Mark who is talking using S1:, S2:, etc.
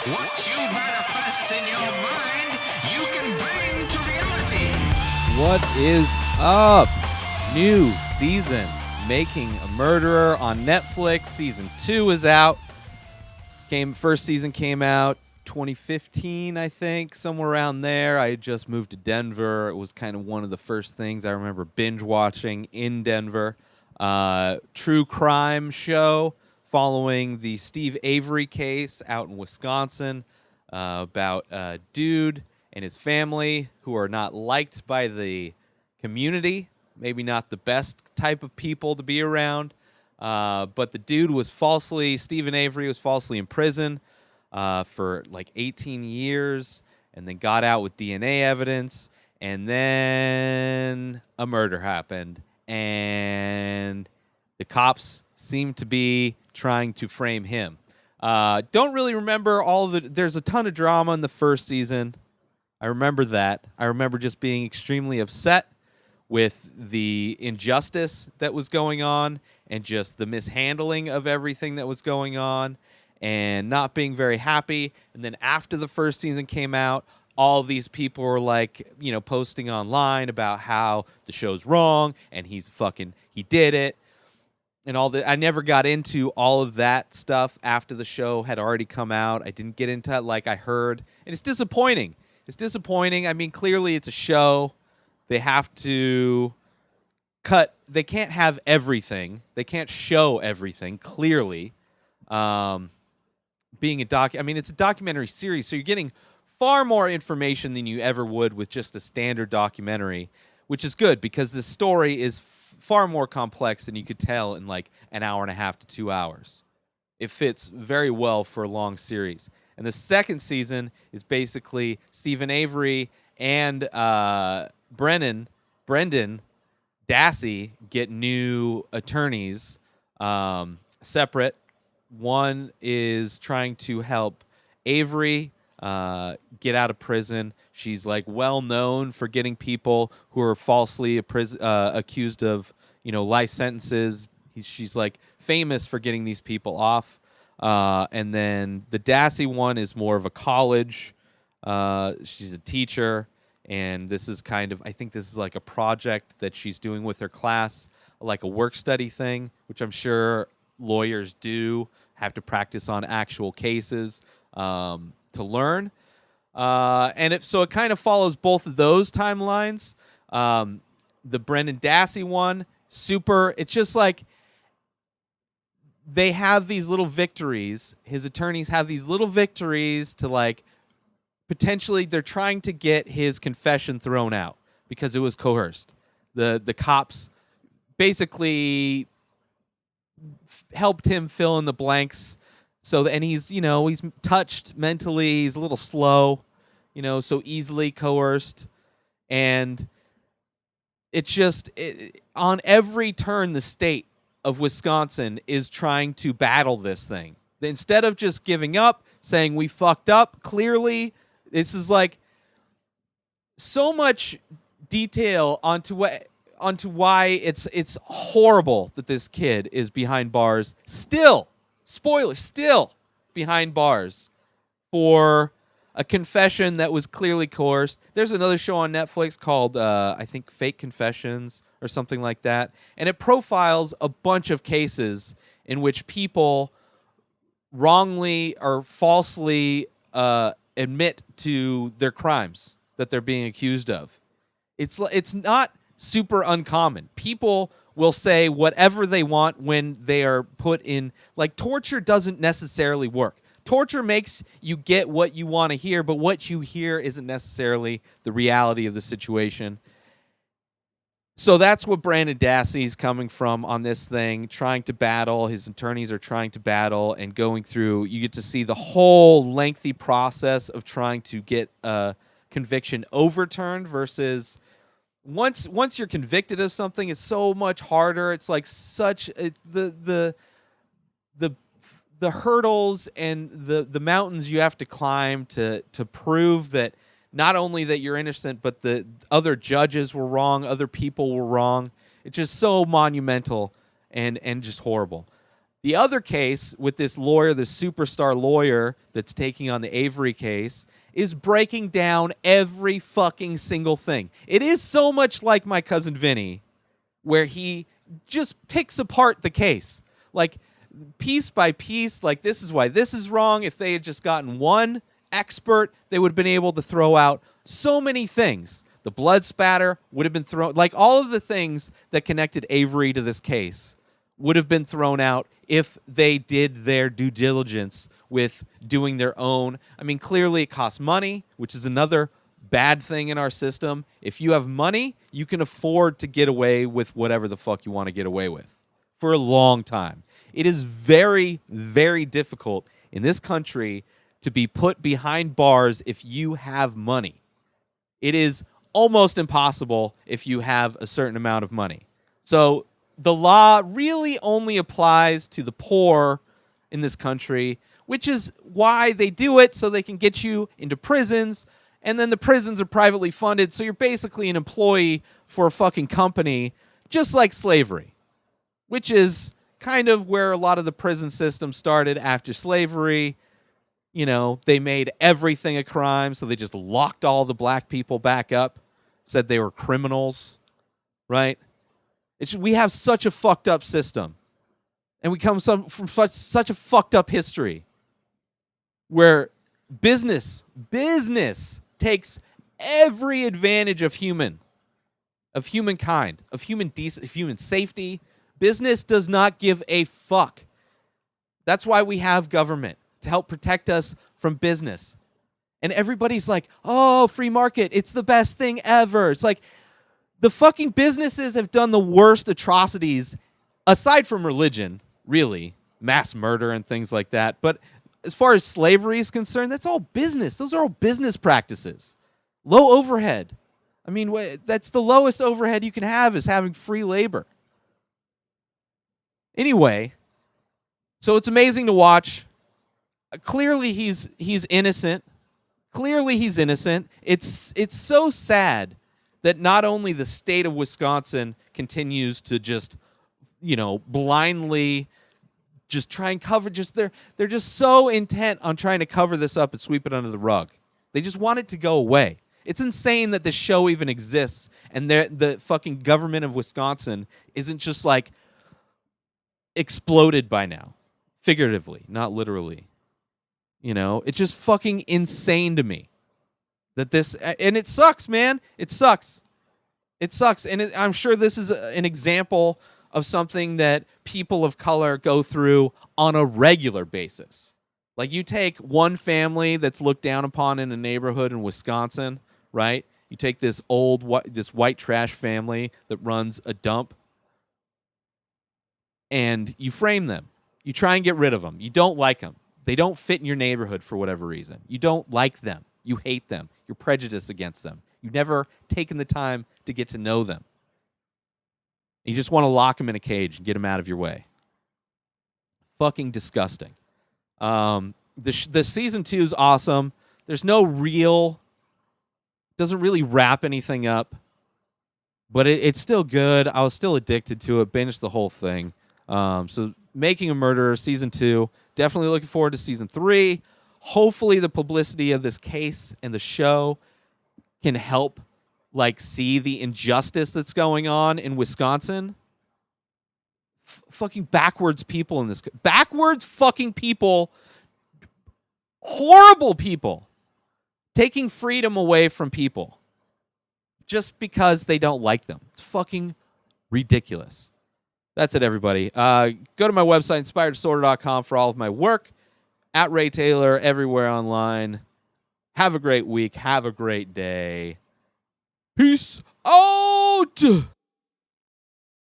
S1: What you manifest in your mind, you can bring to reality.
S2: What is up? New season, Making a Murderer on Netflix. Season 2 is out. First season came out 2015, I think, somewhere around there. I had just moved to Denver. It was kind of one of the first things I remember binge watching in Denver. True crime show following the Steve Avery case out in Wisconsin about a dude and his family who are not liked by the community. Maybe not the best type of people to be around. But the dude was Stephen Avery was falsely in prison for like 18 years and then got out with DNA evidence. And then a murder happened. And the cops seem to be trying to frame him. Don't really remember there's a ton of drama in the first season. I remember that. I remember just being extremely upset with the injustice that was going on and just the mishandling of everything that was going on and not being very happy. And then after the first season came out, all these people were posting online about how the show's wrong and he did it. And I never got into all of that stuff after the show had already come out. I didn't get into it like I heard. And it's disappointing. I mean, clearly it's a show. They have to cut. They can't have everything. They can't show everything, clearly. It's a documentary series, so you're getting far more information than you ever would with just a standard documentary, which is good because the story is far more complex than you could tell in like an hour and a half to 2 hours. It fits very well for a long series. And the second season is basically Stephen Avery and Brendan Dassey get new attorneys, separate. One is trying to help Avery get out of prison. She's well known for getting people who are falsely accused of life sentences. She's famous for getting these people off. And then the Dassey one is more of a college. She's a teacher, and this is I think this is a project that she's doing with her class, like a work study thing, which I'm sure lawyers do have to practice on actual cases to learn. And it kind of follows both of those timelines. The Brendan Dassey one, it's just they have these little victories. His attorneys have these little victories to potentially they're trying to get his confession thrown out because it was coerced. The cops basically helped him fill in the blanks. And he's touched mentally. He's a little slow, so easily coerced. And it's just on every turn, the state of Wisconsin is trying to battle this thing. Instead of just giving up, saying we fucked up, clearly, this is so much detail onto why it's horrible that this kid is behind bars. Still behind bars for a confession that was clearly coerced. There's another show on Netflix called, I think, Fake Confessions or something like that. And it profiles a bunch of cases in which people wrongly or falsely admit to their crimes that they're being accused of. It's not super uncommon. People will say whatever they want when they are put in. Torture doesn't necessarily work. Torture makes you get what you want to hear, but what you hear isn't necessarily the reality of the situation. So that's what Brendan Dassey is coming from on this thing, trying to battle. His attorneys are trying to battle and going through. You get to see the whole lengthy process of trying to get a conviction overturned versus once you're convicted of something, it's so much harder. It's the hurdles and the mountains you have to climb to prove that not only that you're innocent, but the other judges were wrong, other people were wrong. It's just so monumental and just horrible. The other case with this lawyer, this superstar lawyer that's taking on the Avery case, is breaking down every fucking single thing. It is so much like My Cousin Vinny, where he just picks apart the case. Like, piece by piece, like, this is why this is wrong. If they had just gotten one expert, they would have been able to throw out so many things. The blood spatter would have been thrown, like, all of the things that connected Avery to this case would have been thrown out if they did their due diligence with doing their own. I mean, clearly it costs money, which is another bad thing in our system. If you have money, you can afford to get away with whatever the fuck you want to get away with for a long time. It is very, very difficult in this country to be put behind bars if you have money. It is almost impossible if you have a certain amount of money. So the law really only applies to the poor in this country, which is why they do it, so they can get you into prisons, and then the prisons are privately funded, so you're basically an employee for a fucking company, just like slavery, which is kind of where a lot of the prison system started after slavery. You know, they made everything a crime, so they just locked all the black people back up, said they were criminals, right? We have such a fucked up system, and we come from such a fucked up history where business takes every advantage of humankind, of human safety. Business does not give a fuck. That's why we have government, to help protect us from business. And everybody's like, oh, free market, it's the best thing ever. It's like, the fucking businesses have done the worst atrocities, aside from religion, really, mass murder and things like that. But as far as slavery is concerned, that's all business. Those are all business practices. Low overhead. I mean, that's the lowest overhead you can have, is having free labor. Anyway, so it's amazing to watch. Clearly he's innocent. Clearly he's innocent. It's so sad that not only the state of Wisconsin continues to just, blindly just try and cover, they're just so intent on trying to cover this up and sweep it under the rug. They just want it to go away. It's insane that this show even exists, and the fucking government of Wisconsin isn't just like exploded by now, figuratively, not literally. It's just fucking insane to me that this, and it sucks, man. It sucks. And I'm sure this is an example of something that people of color go through on a regular basis. Like, you take one family that's looked down upon in a neighborhood in Wisconsin, right? You take this white trash family that runs a dump, and you frame them. You try and get rid of them. You don't like them. They don't fit in your neighborhood for whatever reason. You don't like them. You hate them. You're prejudiced against them. You've never taken the time to get to know them. You just want to lock them in a cage and get them out of your way. Fucking disgusting. The season 2 is awesome. There's doesn't really wrap anything up, but it's still good. I was still addicted to it. Binged the whole thing. So Making a Murderer, season 2. Definitely looking forward to season 3. Hopefully the publicity of this case and the show can help see the injustice that's going on in Wisconsin. Fucking backwards people in this. Backwards fucking people. Horrible people. Taking freedom away from people. Just because they don't like them. It's fucking ridiculous. That's it, everybody. Go to my website, inspireddisorder.com, for all of my work. At Ray Taylor, everywhere online. Have a great week. Have a great day. Peace out.